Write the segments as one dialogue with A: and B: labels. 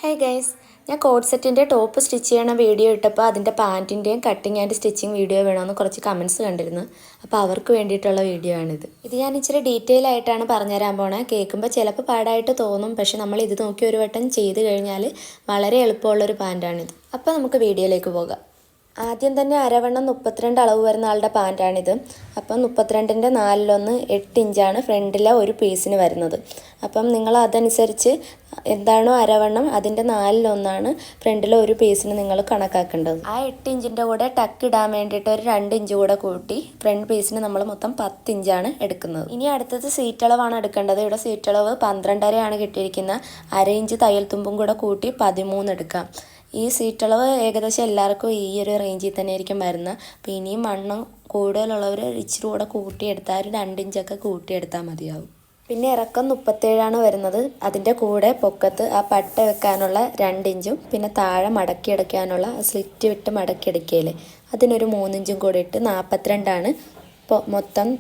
A: Hey guys, ഞാൻ code സെറ്റിൻ്റെ top stitch ചെയ്യണ വീഡിയോ ഇട്ടപ്പോൾ അതിൻ്റെ പാൻറ്റിൻ്റെയും കട്ടിങ് ആൻഡ് സ്റ്റിച്ചിങ് വീഡിയോ വേണമെന്ന് കുറച്ച് കമൻറ്റ്സ് കണ്ടിരുന്നു. അപ്പോൾ അവർക്ക് വേണ്ടിയിട്ടുള്ള വീഡിയോ ആണിത്. ഇത് ഞാൻ ഇച്ചിരി ഡീറ്റെയിൽ ആയിട്ടാണ് പറഞ്ഞുതരാൻ പോണേ. കേൾക്കുമ്പോൾ ചിലപ്പോൾ പാടായിട്ട് തോന്നും, പക്ഷെ നമ്മൾ ഇത് നോക്കി ഒരു വട്ടം ചെയ്ത് കഴിഞ്ഞാൽ വളരെ എളുപ്പമുള്ളൊരു പാൻറ്റാണിത്. അപ്പോൾ നമുക്ക് വീഡിയോയിലേക്ക് പോകാം. ആദ്യം തന്നെ അരവണ്ണം 32 അളവ് വരുന്ന ആളുടെ പാൻറ്റാണിത്. അപ്പം 32ൻ്റെ 4/1 8 ഇഞ്ചാണ് ഫ്രണ്ടിലെ ഒരു പീസിന് വരുന്നത്. അപ്പം നിങ്ങൾ അതനുസരിച്ച് എന്താണോ അരവണ്ണം അതിൻ്റെ 4/1 ഫ്രണ്ടിലെ ഒരു പീസിന് നിങ്ങൾ കണക്കാക്കേണ്ടത്. ആ 8 ഇഞ്ചിൻ്റെ കൂടെ ടക്ക് ഇടാൻ വേണ്ടിയിട്ട് ഒരു 2 ഇഞ്ച് കൂടെ കൂട്ടി ഫ്രണ്ട് പീസിന് നമ്മൾ മൊത്തം 10 ഇഞ്ചാണ് എടുക്കുന്നത്. ഇനി അടുത്തത് സീറ്റളവാണ് എടുക്കേണ്ടത്. ഇവിടെ സീറ്റളവ് 12.5 കിട്ടിയിരിക്കുന്നത്. 1/2 ഇഞ്ച് തയ്യൽ തുമ്പും കൂടെ കൂട്ടി 13 എടുക്കാം. ഈ സീറ്റളവ് ഏകദേശം എല്ലാവർക്കും ഈ ഒരു റേഞ്ചിൽ തന്നെ ആയിരിക്കും വരുന്നത്. അപ്പോൾ ഇനിയും വണ്ണം കൂടുതലുള്ളവർ ഇച്ചിരി കൂടെ കൂട്ടിയെടുത്താൽ ഒരു 2 ഇഞ്ചൊക്കെ കൂട്ടിയെടുത്താൽ മതിയാവും. പിന്നെ ഇറക്കം 37 വരുന്നത്. അതിൻ്റെ കൂടെ പൊക്കത്ത് ആ പട്ട വെക്കാനുള്ള 2 ഇഞ്ചും പിന്നെ താഴെ മടക്കിയെടുക്കാനുള്ള സ്ലിറ്റ് വിട്ട് മടക്കിയെടുക്കുകയില്ലേ, അതിനൊരു 3 ഇഞ്ചും കൂടി ഇട്ട് 42 ഇപ്പോൾ മൊത്തം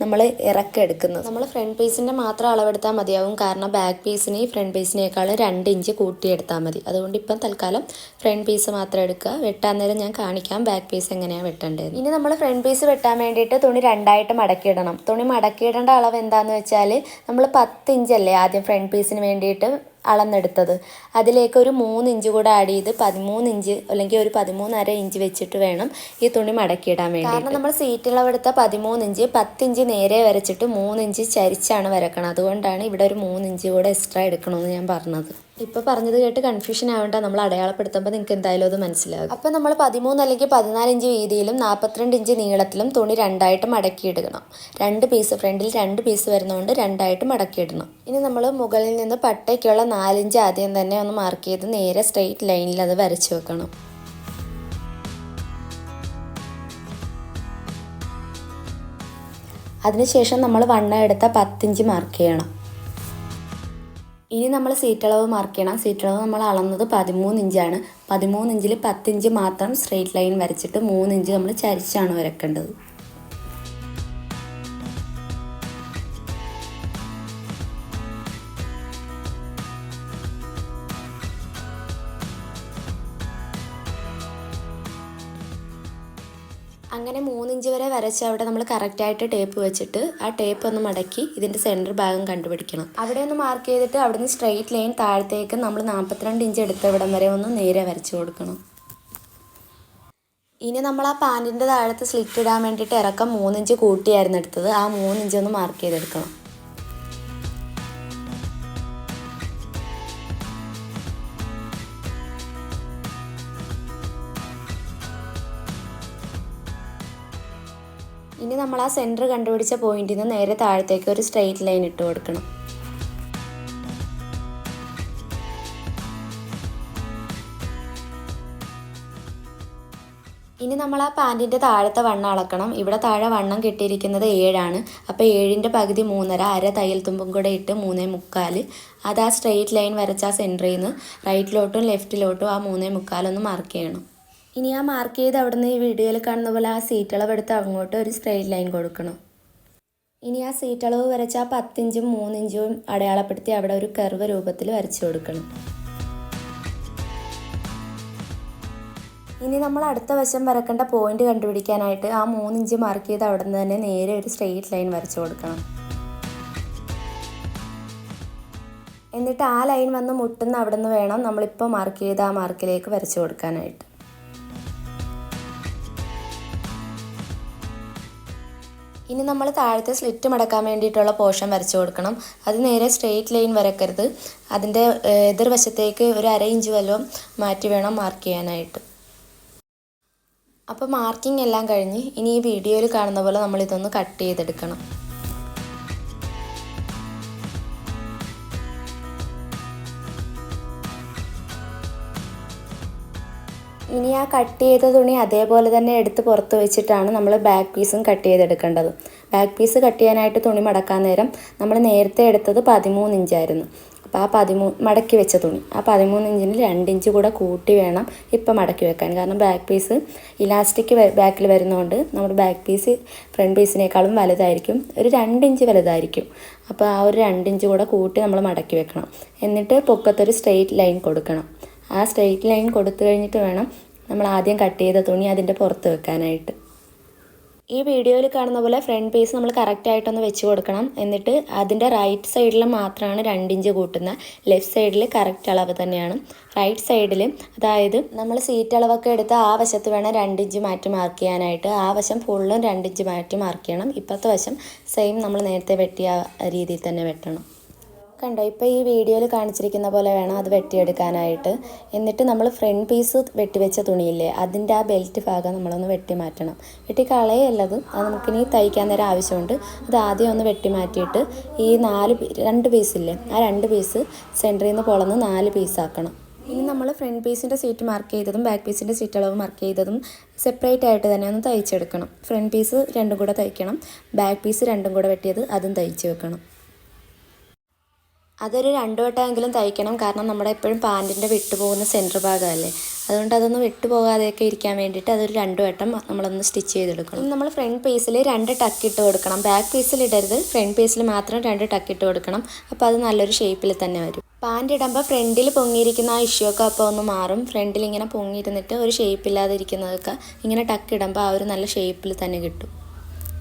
A: നമ്മൾ ഇറക്കെടുക്കുന്നത്. നമ്മൾ ഫ്രണ്ട് പീസിൻ്റെ മാത്രം അളവെടുത്താൽ മതിയാവും. കാരണം ബാക്ക് പീസിന് ഈ ഫ്രണ്ട് പീസിനേക്കാൾ 2 ഇഞ്ച് കൂട്ടിയെടുത്താൽ മതി. അതുകൊണ്ട് ഇപ്പം തൽക്കാലം ഫ്രണ്ട് പീസ് മാത്രം എടുക്കുക. വെട്ടാൻ നേരം ഞാൻ കാണിക്കാം ബാക്ക് പീസ് എങ്ങനെയാണ് വെട്ടേണ്ടത്. ഇനി നമ്മൾ ഫ്രണ്ട് പീസ് വെട്ടാൻ വേണ്ടിയിട്ട് തുണി 2ആയിട്ട് മടക്കിയിടണം. തുണി മടക്കിയിടേണ്ട അളവ് എന്താണെന്ന് വെച്ചാൽ നമ്മൾ 10 ഇഞ്ചല്ലേ ആദ്യം ഫ്രണ്ട് പീസിന് വേണ്ടിയിട്ട് അളന്നെടുത്തത്. അതിലേക്ക് ഒരു 3 ഇഞ്ച് കൂടെ ആഡ് ചെയ്ത് 13 ഇഞ്ച് അല്ലെങ്കിൽ ഒരു 13.5 ഇഞ്ച് വെച്ചിട്ട് വേണം ഈ തുണി മടക്കിയിടാൻ വേണ്ടി. കാരണം നമ്മൾ സീറ്റിളവെടുത്ത 13 ഇഞ്ച് 10 ഇഞ്ച് നേരെ വരച്ചിട്ട് 3 ഇഞ്ച് ചരിച്ചാണ് വരക്കണം. അതുകൊണ്ടാണ് ഇവിടെ ഒരു 3 ഇഞ്ച് കൂടെ എക്സ്ട്രാ എടുക്കണമെന്ന് ഞാൻ പറഞ്ഞത്. ഇപ്പോൾ പറഞ്ഞത് കേട്ട് കൺഫ്യൂഷൻ ആവേണ്ട, നമ്മൾ അടയാളപ്പെടുത്തുമ്പോൾ നിങ്ങൾക്ക് എന്തായാലും അത് മനസ്സിലാകും. അപ്പോൾ നമ്മൾ 13 അല്ലെങ്കിൽ 14 ഇഞ്ച് വീതിയിലും 42 ഇഞ്ച് നീളത്തിലും തുണി 2ആയിട്ട് മടക്കിയിടണം. 2 പീസ് ഫ്രണ്ടിൽ 2 പീസ് വരുന്നതുകൊണ്ട് 2ആയിട്ട് മടക്കിയിടണം. ഇനി നമ്മൾ മുകളിൽ നിന്ന് പട്ടയ്ക്കുള്ള 4 ഇഞ്ച് ആദ്യം തന്നെ ഒന്ന് മാർക്ക് ചെയ്ത് നേരെ സ്ട്രെയിറ്റ് ലൈനിൽ അത് വരച്ചു വെക്കണം. അതിനുശേഷം നമ്മൾ വണ്ണം എടുത്ത 10 ഇഞ്ച് മാർക്ക് ചെയ്യണം. ഇനി നമ്മൾ സീറ്റളവ് മാർക്ക് ചെയ്യണം. സീറ്റളവ് നമ്മൾ അളന്നത് 13 ഇഞ്ചാണ്. 13 ഇഞ്ചിൽ 10 ഇഞ്ച് മാത്രം സ്ട്രെയിറ്റ് ലൈൻ വരച്ചിട്ട് 3 ഇഞ്ച് നമ്മൾ ചരിച്ചാണ് വരക്കേണ്ടത്. അങ്ങനെ 3 ഇഞ്ച് വരെ വരച്ച് അവിടെ നമ്മൾ കറക്റ്റായിട്ട് ടേപ്പ് വെച്ചിട്ട് ആ ടേപ്പ് ഒന്ന് മടക്കി ഇതിൻ്റെ സെൻറ്റർ ഭാഗം കണ്ടുപിടിക്കണം. അവിടെ ഒന്ന് മാർക്ക് ചെയ്തിട്ട് അവിടെ നിന്ന് സ്ട്രെയിറ്റ് ലൈൻ താഴത്തേക്ക് നമ്മൾ 42 ഇഞ്ച് എടുത്ത ഇവിടം വരെ ഒന്ന് നേരെ വരച്ച് കൊടുക്കണം. ഇനി നമ്മൾ ആ പാൻറ്റിൻ്റെ താഴത്ത് സ്ലിറ്റ് ഇടാൻ വേണ്ടിയിട്ട് ഇറക്കം 3 ഇഞ്ച് കൂട്ടിയായിരുന്നു എടുത്തത്. ആ 3 ഇഞ്ച് ഒന്ന് മാർക്ക് ചെയ്തെടുക്കണം. ഇനി നമ്മൾ ആ സെൻറ്റർ കണ്ടുപിടിച്ച പോയിന്റിൽ നിന്ന് നേരെ താഴത്തേക്ക് ഒരു സ്ട്രെയിറ്റ് ലൈൻ ഇട്ട് കൊടുക്കണം. ഇനി നമ്മൾ ആ പാൻറ്റിൻ്റെ താഴത്തെ വണ്ണം അളക്കണം. ഇവിടെ താഴെ വണ്ണം കിട്ടിയിരിക്കുന്നത് 7ആണ്. അപ്പോൾ 7ൻ്റെ പകുതി 3.5, അര തയ്യൽ തുമ്പും കൂടെ ഇട്ട് 3.25. അത് ആ സ്ട്രെയിറ്റ് ലൈൻ വരച്ച ആ സെൻറ്ററിൽ നിന്ന് റൈറ്റിലോട്ടും ലെഫ്റ്റിലോട്ടും ആ 3.25 ഒന്ന് മാർക്ക് ചെയ്യണം. ഇനി ആ മാർക്ക് ചെയ്ത് അവിടെ നിന്ന് ഈ വീഡിയോയിൽ കാണുന്ന പോലെ ആ സീറ്റളവ് എടുത്ത് അങ്ങോട്ട് ഒരു സ്ട്രെയിറ്റ് ലൈൻ കൊടുക്കണം. ഇനി ആ സീറ്റളവ് വരച്ച ആ 10 ഇഞ്ചും 3 ഇഞ്ചും അടയാളപ്പെടുത്തി അവിടെ ഒരു കർവ് രൂപത്തിൽ വരച്ചു കൊടുക്കണം. ഇനി നമ്മൾ അടുത്ത വശം വരക്കേണ്ട പോയിന്റ് കണ്ടുപിടിക്കാനായിട്ട് ആ 3 ഇഞ്ച് മാർക്ക് ചെയ്ത് അവിടെ നിന്ന് തന്നെ നേരെ ഒരു സ്ട്രെയിറ്റ് ലൈൻ വരച്ചു കൊടുക്കണം. എന്നിട്ട് ആ ലൈൻ വന്ന് മുട്ടുന്ന അവിടെ നിന്ന് വേണം നമ്മളിപ്പോൾ മാർക്ക് ചെയ്ത ആ മാർക്കിലേക്ക് വരച്ചു കൊടുക്കാനായിട്ട്. ഇനി നമ്മൾ താഴത്തെ സ്ലിറ്റ് മടക്കാൻ വേണ്ടിയിട്ടുള്ള പോർഷൻ വരച്ചു കൊടുക്കണം. അത് നേരെ സ്ട്രെയിറ്റ് ലൈൻ വരക്കരുത്. അതിൻ്റെ എതിർവശത്തേക്ക് ഒരു 1/2 ഇഞ്ച് വല്ലതും മാറ്റി വേണം മാർക്ക് ചെയ്യാനായിട്ട്. അപ്പോൾ മാർക്കിംഗ് എല്ലാം കഴിഞ്ഞ് ഇനി ഈ വീഡിയോയിൽ കാണുന്ന പോലെ നമ്മളിതൊന്ന് കട്ട് ചെയ്തെടുക്കണം. ഇനി ആ കട്ട് ചെയ്ത തുണി അതേപോലെ തന്നെ എടുത്ത് പുറത്ത് വെച്ചിട്ടാണ് നമ്മൾ ബാക്ക് പീസും കട്ട് ചെയ്തെടുക്കേണ്ടത്. ബാക്ക് പീസ് കട്ട് ചെയ്യാനായിട്ട് തുണി മടക്കാൻ നേരം നമ്മൾ നേരത്തെ എടുത്തത് 13 ഇഞ്ചായിരുന്നു. അപ്പോൾ ആ മടക്കി വെച്ച തുണി ആ 13 ഇഞ്ചിന് 2 ഇഞ്ച് കൂടെ കൂട്ടി വേണം ഇപ്പം മടക്കി വെക്കാൻ. കാരണം ബാക്ക് പീസ് ഇലാസ്റ്റിക് ബാക്കിൽ വരുന്നതുകൊണ്ട് നമ്മുടെ ബാക്ക് പീസ് ഫ്രണ്ട് പീസിനേക്കാളും വലുതായിരിക്കും, ഒരു 2 ഇഞ്ച് വലുതായിരിക്കും. അപ്പോൾ ആ ഒരു 2 ഇഞ്ച് കൂടെ കൂട്ടി നമ്മൾ മടക്കി വെക്കണം. എന്നിട്ട് പൊക്കത്തൊരു സ്ട്രെയിറ്റ് ലൈൻ കൊടുക്കണം. ആ സ്ട്രെയിറ്റ് ലൈൻ കൊടുത്തു കഴിഞ്ഞിട്ട് വേണം നമ്മൾ ആദ്യം കട്ട് ചെയ്ത തുണി അതിൻ്റെ പുറത്ത് വെക്കാനായിട്ട്. ഈ വീഡിയോയിൽ കാണുന്ന പോലെ ഫ്രണ്ട് പീസ് നമ്മൾ കറക്റ്റായിട്ടൊന്ന് വെച്ച് കൊടുക്കണം. എന്നിട്ട് അതിൻ്റെ റൈറ്റ് സൈഡിൽ മാത്രമാണ് 2 ഇഞ്ച് കൂട്ടുന്നത്. ലെഫ്റ്റ് സൈഡിൽ കറക്റ്റ് അളവ് തന്നെയാണ്. റൈറ്റ് സൈഡിൽ, അതായത് നമ്മൾ സീറ്റ് അളവൊക്കെ എടുത്ത് ആ വശത്ത് വേണം 2 ഇഞ്ച് മാറ്റി മാർക്ക് ചെയ്യാനായിട്ട്. ആ വശം ഫുള്ളും 2 ഇഞ്ച് മാറ്റി മാർക്ക് ചെയ്യണം. ഇപ്പോഴത്തെ വശം സെയിം നമ്മൾ നേരത്തെ വെട്ടിയ രീതിയിൽ തന്നെ വെട്ടണം. കണ്ടോ, ഇപ്പോൾ ഈ വീഡിയോയിൽ കാണിച്ചിരിക്കുന്ന പോലെ വേണം അത് വെട്ടിയെടുക്കാനായിട്ട്. എന്നിട്ട് നമ്മൾ ഫ്രണ്ട് പീസ് വെട്ടിവെച്ച തുണിയില്ലേ, അതിൻ്റെ ആ ബെൽറ്റ് ഭാഗം നമ്മളൊന്ന് വെട്ടി മാറ്റണം. വെട്ടി കളയല്ലത്, അത് നമുക്കിനി തയ്ക്കാൻ നേരം ആവശ്യമുണ്ട്. അത് ആദ്യം ഒന്ന് വെട്ടി മാറ്റിയിട്ട് ഈ 2 പീസില്ലേ, ആ 2 പീസ് സെൻറ്ററിൽ നിന്ന് പൊളന്ന് 4 പീസാക്കണം. ഇനി നമ്മൾ ഫ്രണ്ട് പീസിൻ്റെ സീറ്റ് മാർക്ക് ചെയ്തതും ബാക്ക് പീസിൻ്റെ സീറ്റ് അളവ് മാർക്ക് ചെയ്തതും സെപ്പറേറ്റ് ആയിട്ട് തന്നെ ഒന്ന് തയ്ച്ചെടുക്കണം. ഫ്രണ്ട് പീസ് 2 കൂടെ തയ്ക്കണം, ബാക്ക് പീസ് 2 കൂടെ വെട്ടിയത് അതും തയ്ച്ച് വെക്കണം. അതൊരു 2 വട്ടമെങ്കിലും തയ്ക്കണം. കാരണം നമ്മുടെ എപ്പോഴും പാൻറ്റിൻ്റെ വിട്ടുപോകുന്ന സെൻറ്റർ ഭാഗമല്ലേ, അതുകൊണ്ട് അതൊന്ന് വിട്ടുപോകാതെയൊക്കെ ഇരിക്കാൻ വേണ്ടിയിട്ട് അതൊരു 2 വട്ടം നമ്മളൊന്ന് സ്റ്റിച്ച് ചെയ്തെടുക്കണം. നമ്മൾ ഫ്രണ്ട് പീസിൽ 2 ടക്ക് ഇട്ട് കൊടുക്കണം. ബാക്ക് പീസിൽ ഇടരുത്, ഫ്രണ്ട് പീസിൽ മാത്രം 2 ടക്ക് ഇട്ട് കൊടുക്കണം. അപ്പോൾ അത് നല്ലൊരു ഷേപ്പിൽ തന്നെ വരും. പാൻറ്റ് ഇടുമ്പോൾ ഫ്രണ്ടിൽ പൊങ്ങിയിരിക്കുന്ന ആ ഇഷ്യൂ ഒക്കെ അപ്പോൾ ഒന്ന് മാറും. ഫ്രണ്ടിൽ ഇങ്ങനെ പൊങ്ങിയിരുന്നിട്ട് ഒരു ഷേപ്പില്ലാതെ ഇരിക്കുന്നതൊക്കെ ഇങ്ങനെ ടക്ക് ഇടുമ്പോൾ ആ ഒരു നല്ല ഷേപ്പിൽ തന്നെ കിട്ടും.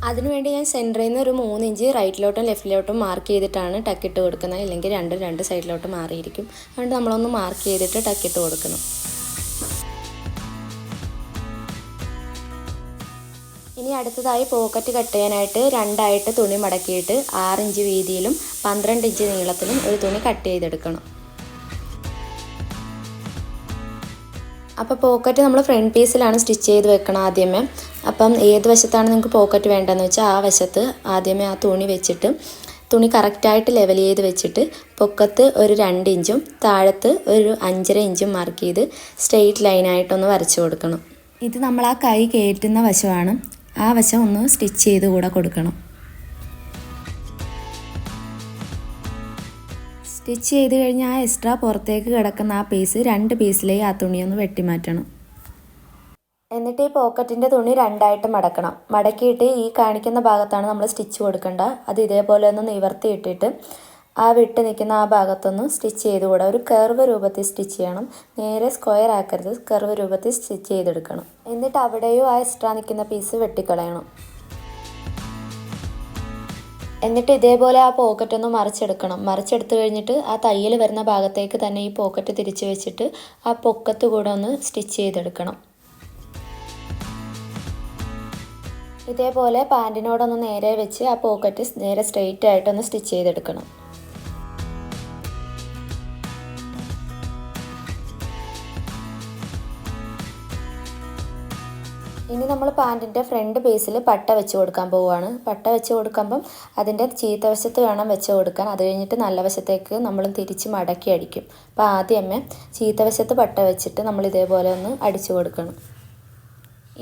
A: അതിനുവേണ്ടി ഞാൻ സെൻറ്ററിൽ നിന്ന് ഒരു 3 ഇഞ്ച് റൈറ്റിലോട്ടും ലെഫ്റ്റിലോട്ടും മാർക്ക് ചെയ്തിട്ടാണ് ടക്കിട്ട് കൊടുക്കുന്നത്. ഇല്ലെങ്കിൽ 2 സൈഡിലോട്ട് മാറിയിരിക്കും. അതുകൊണ്ട് നമ്മളൊന്ന് മാർക്ക് ചെയ്തിട്ട് ടക്കിട്ട് കൊടുക്കണം. ഇനി അടുത്തതായി പോക്കറ്റ് കട്ട് ചെയ്യാനായിട്ട് 2ആയിട്ട് തുണി മടക്കിയിട്ട് 6 ഇഞ്ച് വീതിയിലും 12 ഇഞ്ച് നീളത്തിലും ഒരു തുണി കട്ട് ചെയ്തെടുക്കണം. അപ്പോൾ പോക്കറ്റ് നമ്മൾ ഫ്രണ്ട് പീസിലാണ് സ്റ്റിച്ച് ചെയ്ത് വെക്കണം ആദ്യമേ. അപ്പം ഏത് വശത്താണ് നിങ്ങൾക്ക് പോക്കറ്റ് വേണ്ടതെന്ന് വെച്ചാൽ ആ വശത്ത് ആദ്യമേ ആ തുണി വെച്ചിട്ട് തുണി കറക്റ്റായിട്ട് ലെവൽ ചെയ്ത് വെച്ചിട്ട് പൊക്കത്ത് ഒരു 2 ഇഞ്ചും താഴത്ത് ഒരു 5.5 ഇഞ്ചും മാർക്ക് ചെയ്ത് സ്ട്രെയിറ്റ് ലൈനായിട്ടൊന്ന് വരച്ച് കൊടുക്കണം. ഇത് നമ്മൾ ആ കൈ കയറ്റുന്ന വശമാണ്. ആ വശം ഒന്ന് സ്റ്റിച്ച് ചെയ്ത് കൂടെ കൊടുക്കണം. സ്റ്റിച്ച് ചെയ്ത് കഴിഞ്ഞാൽ ആ എക്സ്ട്രാ പുറത്തേക്ക് കിടക്കുന്ന ആ പീസ് 2 പീസിലേക്ക് ആ തുണിയൊന്ന് വെട്ടിമാറ്റണം. എന്നിട്ട് ഈ പോക്കറ്റിൻ്റെ തുണി 2ആയിട്ട് മടക്കണം. മടക്കിയിട്ട് ഈ കാണിക്കുന്ന ഭാഗത്താണ് നമ്മൾ സ്റ്റിച്ച് കൊടുക്കേണ്ട. അത് ഇതേപോലെ ഒന്ന് നിവർത്തിയിട്ടിട്ട് ആ വിട്ട് നിൽക്കുന്ന ആ ഭാഗത്തൊന്ന് സ്റ്റിച്ച് ചെയ്ത് കൂടെ ഒരു കർവ് രൂപത്തിൽ സ്റ്റിച്ച് ചെയ്യണം. നേരെ സ്ക്വയർ ആക്കരുത്, കർവ് രൂപത്തിൽ സ്റ്റിച്ച് ചെയ്തെടുക്കണം. എന്നിട്ട് അവിടെയും ആ എക്സ്ട്രാ നിൽക്കുന്ന പീസ് വെട്ടിക്കളയണം. എന്നിട്ട് ഇതേപോലെ ആ പോക്കറ്റ് ഒന്ന് മറിച്ചെടുക്കണം. മറിച്ചെടുത്ത് കഴിഞ്ഞിട്ട് ആ തയ്യൽ വരുന്ന ഭാഗത്തേക്ക് തന്നെ ഈ പോക്കറ്റ് തിരിച്ച് വെച്ചിട്ട് ആ പൊക്കത്ത് കൂടെ ഒന്ന് സ്റ്റിച്ച് ചെയ്തെടുക്കണം. ഇതേപോലെ പാൻറ്റിനോടൊന്ന് നേരെ വെച്ച് ആ പോക്കറ്റ് നേരെ സ്ട്രെയിറ്റ് ആയിട്ടൊന്ന് സ്റ്റിച്ച് ചെയ്തെടുക്കണം. ഇനി നമ്മൾ പാൻറ്റിൻ്റെ ഫ്രണ്ട് പീസിൽ പട്ട വെച്ച് കൊടുക്കാൻ പോവുകയാണ്. പട്ട വെച്ച് കൊടുക്കുമ്പം അതിൻ്റെ ചീത്ത വശത്ത് വേണം വെച്ച് കൊടുക്കാൻ. അത് കഴിഞ്ഞിട്ട് നല്ല വശത്തേക്ക് നമ്മൾ തിരിച്ച് മടക്കി അടിക്കും. അപ്പോൾ ആദ്യമേ ചീത്ത വശത്ത് പട്ട വെച്ചിട്ട് നമ്മൾ ഇതേപോലെ ഒന്ന് അടിച്ചു കൊടുക്കണം.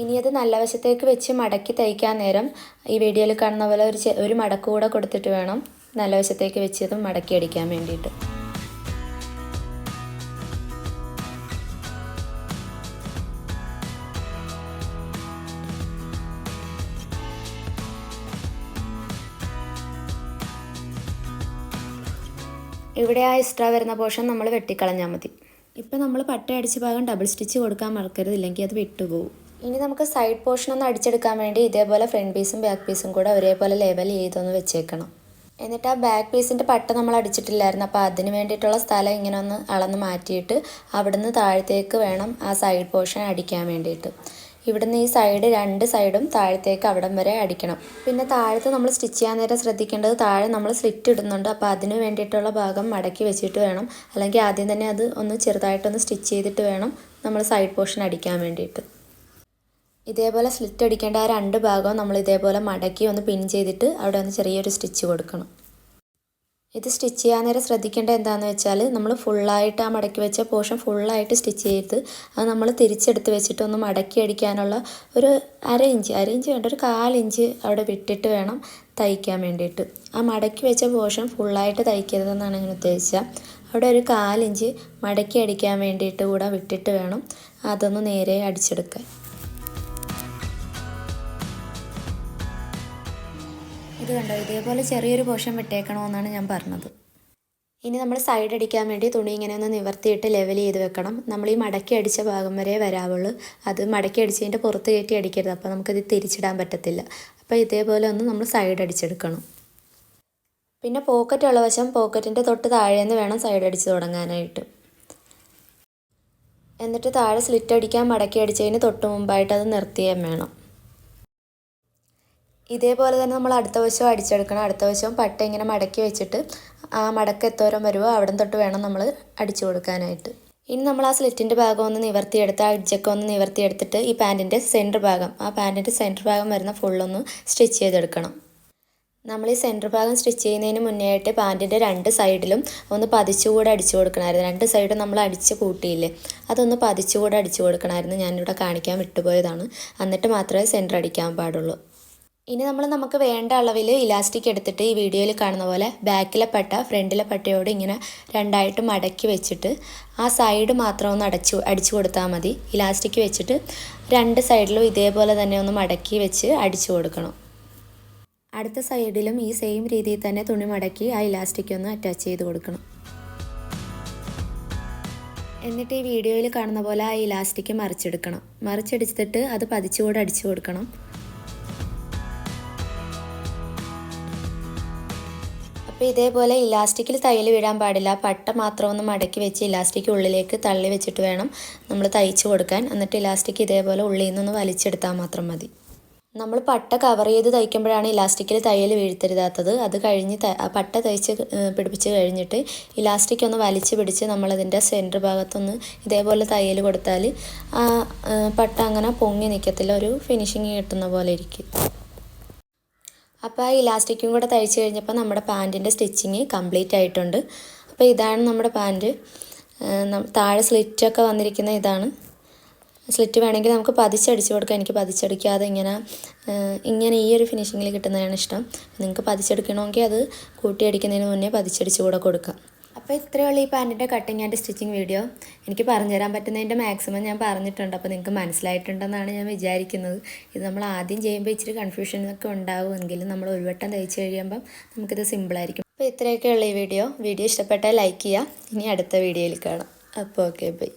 A: ഇനി അത് നല്ല വശത്തേക്ക് വെച്ച് മടക്കി തയ്ക്കാൻ നേരം ഈ വീഡിയോയിൽ കാണുന്ന പോലെ ഒരു മടക്ക് കൂടെ കൊടുത്തിട്ട് വേണം നല്ല വശത്തേക്ക് വെച്ചത് മടക്കി അടിക്കാൻ വേണ്ടിയിട്ട്. ഇവിടെ ആ എക്സ്ട്രാ വരുന്ന പോർഷൻ നമ്മൾ വെട്ടിക്കളഞ്ഞാൽ മതി. ഇപ്പം നമ്മൾ പട്ട അടിച്ച ഭാഗം ഡബിൾ സ്റ്റിച്ച് കൊടുക്കാൻ മറക്കരുത്, ഇല്ലെങ്കിൽ അത് വിട്ടുപോകും. ഇനി നമുക്ക് സൈഡ് പോർഷൻ ഒന്ന് അടിച്ചെടുക്കാൻ വേണ്ടി ഇതേപോലെ ഫ്രണ്ട് പീസും ബാക്ക് പീസും കൂടെ ഒരേപോലെ ലെവൽ ചെയ്തൊന്ന് വെച്ചേക്കണം. എന്നിട്ട് ആ ബാക്ക് പീസിൻ്റെ പട്ട നമ്മൾ അടിച്ചിട്ടില്ലായിരുന്നു. അപ്പോൾ അതിന് വേണ്ടിയിട്ടുള്ള സ്ഥലം ഇങ്ങനെ ഒന്ന് അളന്ന് മാറ്റിയിട്ട് അവിടുന്ന് താഴത്തേക്ക് വേണം ആ സൈഡ് പോർഷൻ അടിക്കാൻ വേണ്ടിയിട്ട്. ഇവിടുന്ന് ഈ സൈഡ് 2 സൈഡും താഴത്തേക്ക് അവിടം വരെ അടിക്കണം. പിന്നെ താഴത്ത് നമ്മൾ സ്റ്റിച്ച് ചെയ്യാൻ നേരം ശ്രദ്ധിക്കേണ്ടത് താഴെ നമ്മൾ സ്ലിറ്റ് ഇടുന്നുണ്ട്. അപ്പോൾ അതിന് വേണ്ടിയിട്ടുള്ള ഭാഗം മടക്കി വെച്ചിട്ട് വേണം, അല്ലെങ്കിൽ ആദ്യം തന്നെ അത് ഒന്ന് ചെറുതായിട്ടൊന്ന് സ്റ്റിച്ച് ചെയ്തിട്ട് വേണം നമ്മൾ സൈഡ് പോർഷൻ അടിക്കാൻ വേണ്ടിയിട്ട്. ഇതേപോലെ സ്ലിറ്റ് അടിക്കേണ്ട ആ 2 ഭാഗവും നമ്മൾ ഇതേപോലെ മടക്കി ഒന്ന് പിൻ ചെയ്തിട്ട് അവിടെ ഒന്ന് ചെറിയൊരു സ്റ്റിച്ച് കൊടുക്കണം. ഇത് സ്റ്റിച്ച് ചെയ്യാൻ നേരം ശ്രദ്ധിക്കേണ്ടത് എന്താണെന്ന് വെച്ചാൽ നമ്മൾ ഫുള്ളായിട്ട് ആ മടക്കി വെച്ച പോർഷൻ ഫുള്ളായിട്ട് സ്റ്റിച്ച് ചെയ്ത് അത് നമ്മൾ തിരിച്ചെടുത്ത് വെച്ചിട്ട് ഒന്ന് മടക്കി അടിക്കാനുള്ള ഒരു അര ഇഞ്ച് വേണ്ട, ഒരു 1/4 ഇഞ്ച് അവിടെ വിട്ടിട്ട് വേണം തയ്ക്കാൻ വേണ്ടിയിട്ട്. ആ മടക്കി വെച്ച പോർഷൻ ഫുള്ളായിട്ട് തയ്ക്കരുതെന്നാണ് ഞാൻ ഉദ്ദേശിച്ചത്. അവിടെ ഒരു 1/4 ഇഞ്ച് മടക്കി അടിക്കാൻ വേണ്ടിയിട്ട് കൂടെ വിട്ടിട്ട് വേണം അതൊന്ന് നേരെ അടിച്ചെടുക്കാൻ. ഇത് കണ്ടോ, ഇതേപോലെ ചെറിയൊരു പോർഷൻ വിട്ടേക്കണമെന്നാണ് ഞാൻ പറഞ്ഞത്. ഇനി നമ്മൾ സൈഡ് അടിക്കാൻ വേണ്ടി തുണി ഇങ്ങനെ ഒന്ന് നിവർത്തിയിട്ട് ലെവൽ ചെയ്ത് വെക്കണം. നമ്മൾ ഈ മടക്കി അടിച്ച ഭാഗം വരെ വരാവുള്ളൂ. അത് മടക്കി അടിച്ചതിൻ്റെ പുറത്ത് കയറ്റി അടിക്കരുത്, അപ്പോൾ നമുക്കത് തിരിച്ചിടാൻ പറ്റത്തില്ല. അപ്പോൾ ഇതേപോലെ ഒന്ന് നമ്മൾ സൈഡ് അടിച്ചെടുക്കണം. പിന്നെ പോക്കറ്റ് ഉള്ള വശം പോക്കറ്റിൻ്റെ തൊട്ട് താഴേന്ന് വേണം സൈഡ് അടിച്ച് തുടങ്ങാനായിട്ട്. എന്നിട്ട് താഴെ സ്ലിറ്റ് അടിക്കാൻ മടക്കി അടിച്ചതിന് തൊട്ട് മുമ്പായിട്ട് അത് നിർത്തിയാൽ വേണം. ഇതേപോലെ തന്നെ നമ്മൾ അടുത്ത വശവും അടിച്ചെടുക്കണം. അടുത്ത വശവും പട്ട ഇങ്ങനെ മടക്കി വെച്ചിട്ട് ആ മടക്ക് എത്തോരം വരുമോ അവിടെ തൊട്ട് വേണം നമ്മൾ അടിച്ചു കൊടുക്കാനായിട്ട്. ഇനി നമ്മൾ ആ സ്ലിറ്റിൻ്റെ ഭാഗം ഒന്ന് നിവർത്തിയെടുത്ത് ആ എഡ്ജൊക്കെ ഒന്ന് നിവർത്തിയെടുത്തിട്ട് ഈ പാൻറ്റിൻ്റെ സെൻറ്റർ ഭാഗം, ആ പാൻറ്റിൻ്റെ സെൻറ്റർ ഭാഗം വരുന്ന ഫുള്ളൊന്ന് സ്റ്റിച്ച് ചെയ്തെടുക്കണം. നമ്മൾ ഈ സെൻറ്റർ ഭാഗം സ്റ്റിച്ച് ചെയ്യുന്നതിന് മുന്നേ ആയിട്ട് പാൻറ്റിൻ്റെ 2 സൈഡിലും ഒന്ന് പതിച്ചുകൂടെ അടിച്ചു കൊടുക്കണമായിരുന്നു. 2 സൈഡും നമ്മൾ അടിച്ച് കൂട്ടിയില്ലേ, അതൊന്ന് പതിച്ചുകൂടെ അടിച്ചു കൊടുക്കണമായിരുന്നു. ഞാനിവിടെ കാണിക്കാൻ വിട്ടുപോയതാണ്. എന്നിട്ട് മാത്രമേ സെൻറ്റർ അടിക്കാൻ പാടുള്ളൂ. ഇനി നമുക്ക് വേണ്ട അളവിൽ ഇലാസ്റ്റിക് എടുത്തിട്ട് ഈ വീഡിയോയിൽ കാണുന്ന പോലെ ബാക്കിലെ പട്ട ഫ്രണ്ടിലെ പട്ടയോട് ഇങ്ങനെ 2ആയിട്ട് മടക്കി വെച്ചിട്ട് ആ സൈഡ് മാത്രം ഒന്ന് അടിച്ചു കൊടുത്താൽ മതി. ഇലാസ്റ്റിക് വെച്ചിട്ട് 2 സൈഡിലും ഇതേപോലെ തന്നെ ഒന്ന് മടക്കി വെച്ച് അടിച്ചു കൊടുക്കണം. അടുത്ത സൈഡിലും ഈ സെയിം രീതിയിൽ തന്നെ തുണി മടക്കി ആ ഇലാസ്റ്റിക് ഒന്ന് അറ്റാച്ച് ചെയ്ത് കൊടുക്കണം. എന്നിട്ട് ഈ വീഡിയോയിൽ കാണുന്ന പോലെ ആ ഇലാസ്റ്റിക് മറിച്ചെടുക്കണം. മറിച്ചെടുത്തിട്ട് അത് പതിച്ചുകൂടെ അടിച്ചു കൊടുക്കണം. അപ്പോൾ ഇതേപോലെ ഇലാസ്റ്റിക്കിൽ തയ്യൽ വീഴാൻ പാടില്ല. പട്ട മാത്രം ഒന്ന് മടക്കി വെച്ച് ഇലാസ്റ്റിക് ഉള്ളിലേക്ക് തള്ളി വെച്ചിട്ട് വേണം നമ്മൾ തയ്ച്ച് കൊടുക്കാൻ. എന്നിട്ട് ഇലാസ്റ്റിക് ഇതേപോലെ ഉള്ളിൽ നിന്നൊന്ന് വലിച്ചെടുത്താൽ മാത്രം മതി. നമ്മൾ പട്ട കവർ ചെയ്ത് തയ്ക്കുമ്പോഴാണ് ഇലാസ്റ്റിക്കിൽ തയ്യൽ വീഴ്ത്തരുതാത്തത്. അത് കഴിഞ്ഞ് പട്ട തയ്ച്ച് പിടിപ്പിച്ച് കഴിഞ്ഞിട്ട് ഇലാസ്റ്റിക് ഒന്ന് വലിച്ച് പിടിച്ച് നമ്മളതിൻ്റെ സെൻറ്റർ ഭാഗത്തൊന്ന് ഇതേപോലെ തയ്യൽ കൊടുത്താൽ ആ പട്ട അങ്ങനെ പൊങ്ങി നിൽക്കത്തില്ല, ഒരു ഫിനിഷിങ് കിട്ടുന്ന പോലെ ഇരിക്കും. അപ്പോൾ ആ ഇലാസ്റ്റിക്കും കൂടെ തയ്ച്ച് കഴിഞ്ഞപ്പോൾ നമ്മുടെ പാൻറ്റിൻ്റെ സ്റ്റിച്ചിങ് കംപ്ലീറ്റ് ആയിട്ടുണ്ട്. അപ്പോൾ ഇതാണ് നമ്മുടെ പാൻറ്റ്. താഴെ സ്ലിറ്റൊക്കെ വന്നിരിക്കുന്ന ഇതാണ്. സ്ലിറ്റ് വേണമെങ്കിൽ നമുക്ക് പതിച്ചടിച്ച് കൊടുക്കാം. എനിക്ക് പതിച്ചടിക്കാതെ ഇങ്ങനെ ഈ ഒരു ഫിനിഷിങ്ങിൽ കിട്ടുന്നതാണ് ഇഷ്ടം. നിങ്ങൾക്ക് പതിച്ചെടുക്കണമെങ്കിൽ അത് കൂട്ടിയടിക്കുന്നതിന് മുന്നേ പതിച്ചടിച്ച് കൂടെ കൊടുക്കാം. അപ്പോൾ ഇത്രയുള്ള ഈ പാൻറ്റിൻ്റെ കട്ടിങ് ആൻഡ് സ്റ്റിച്ചിങ് വീഡിയോ. എനിക്ക് പറഞ്ഞുതരാൻ പറ്റുന്നതിൻ്റെ മാക്സിമം ഞാൻ പറഞ്ഞിട്ടുണ്ട്. അപ്പോൾ നിങ്ങൾക്ക് മനസ്സിലായിട്ടുണ്ടെന്നാണ് ഞാൻ വിചാരിക്കുന്നത്. ഇത് നമ്മൾ ആദ്യം ചെയ്യുമ്പോൾ ഇച്ചിരി കൺഫ്യൂഷനൊക്കെ ഉണ്ടാവുമെങ്കിലും നമ്മൾ ഒരു വട്ടം തയ്ച്ച് കഴിയുമ്പം നമുക്കിത് സിമ്പിളായിരിക്കും. അപ്പോൾ ഇത്രയൊക്കെയുള്ള ഈ വീഡിയോ ഇഷ്ടപ്പെട്ടാൽ ലൈക്ക് ചെയ്യുക. ഇനി അടുത്ത വീഡിയോയിൽ കാണാം. അപ്പോൾ ഓക്കെ, ബൈ.